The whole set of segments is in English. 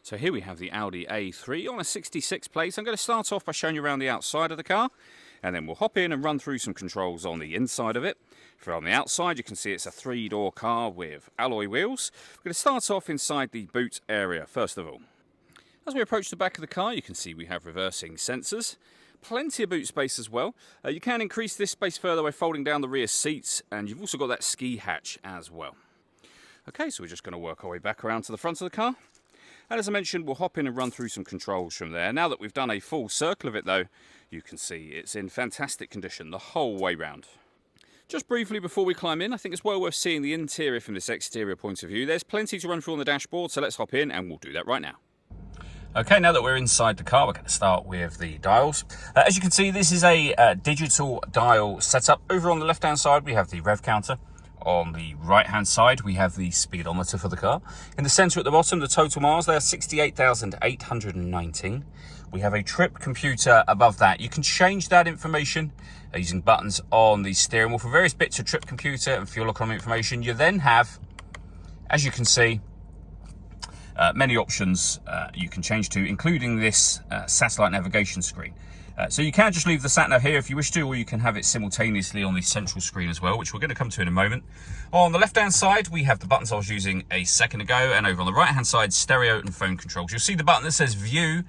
So here we have the Audi A3 on a 66 plate. I'm going to start off by showing you around the outside of the car, and then we'll hop in and run through some controls on the inside of it. From the outside, you can see it's a 3-door car with alloy wheels. We're going to start off inside the boot area first of all. As we approach the back of the car, you can see we have reversing sensors. Plenty of boot space as well. You can increase this space further by folding down the rear seats, and you've also got that ski hatch as well. Okay, so we're just going to work our way back around to the front of the car. And as I mentioned, we'll hop in and run through some controls from there. Now that we've done a full circle of it though, you can see it's in fantastic condition the whole way round. Just briefly before we climb in, I think it's well worth seeing the interior from this exterior point of view. There's plenty to run through on the dashboard, so let's hop in and we'll do that right now. Okay, now that we're inside the car, we're going to start with the dials. As you can see, this is a digital dial setup. Over on the left-hand side, we have the rev counter. On the right-hand side, we have the speedometer for the car. In the centre at the bottom, the total miles, they are 68,819. We have a trip computer above that. You can change that information using buttons on the steering wheel for various bits of trip computer and fuel economy information. You then have, as you can see, many options you can change to, including this satellite navigation screen. So you can just leave the sat nav here if you wish to, or you can have it simultaneously on the central screen as well, which we're going to come to in a moment. On the left hand side, we have the buttons I was using a second ago, and over on the right hand side, stereo and phone controls. You'll see the button that says view.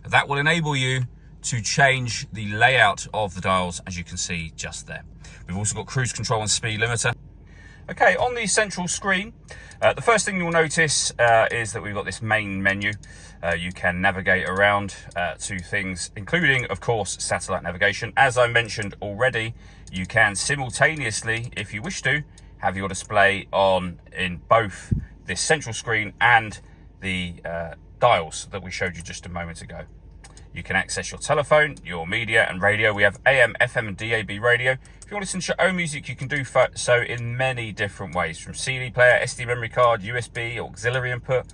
That will enable you to change the layout of the dials, as you can see just there. We've also got cruise control and speed limiter. Okay, on the central screen, the first thing you'll notice is that we've got this main menu. You can navigate around to things, including, of course, satellite navigation. As I mentioned already, you can simultaneously, if you wish to, have your display on in both this central screen and the dials that we showed you just a moment ago. You can access your telephone, your media and radio. We have AM, FM and DAB radio. If you want to listen to your own music, you can do so in many different ways, from CD player, SD memory card, USB, auxiliary input,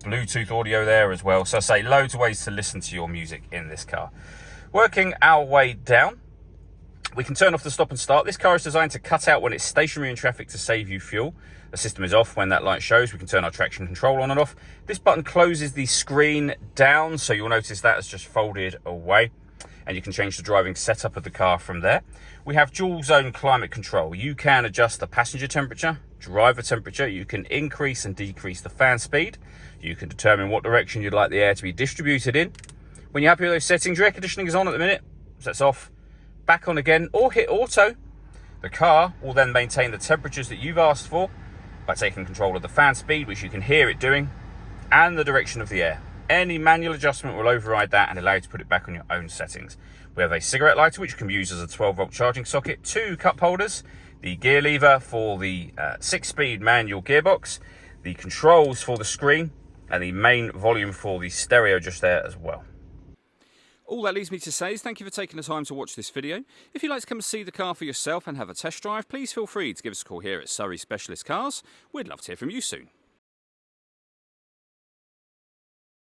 Bluetooth audio there as well. So I say loads of ways to listen to your music in this car. Working our way down, we can turn off the stop and start. This car is designed to cut out when it's stationary in traffic to save you fuel. The system is off when that light shows. We can turn our traction control on and off. This button closes the screen down, so you'll notice that has just folded away. And you can change the driving setup of the car from there. We have dual zone climate control. You can adjust the passenger temperature, driver temperature. You can increase and decrease the fan speed. You can determine what direction you'd like the air to be distributed in. When you're happy with those settings, your air conditioning is on at the minute, so that's off. Back on again, or hit auto. The car will then maintain the temperatures that you've asked for by taking control of the fan speed, which you can hear it doing, and the direction of the air. Any manual adjustment will override that and allow you to put it back on your own settings. We have a cigarette lighter, which can be used as a 12-volt charging socket, 2 cup holders, the gear lever for the 6-speed manual gearbox, the controls for the screen, and the main volume for the stereo just there as well. All that leaves me to say is thank you for taking the time to watch this video. If you'd like to come and see the car for yourself and have a test drive, please feel free to give us a call here at Surrey Specialist Cars. We'd love to hear from you soon.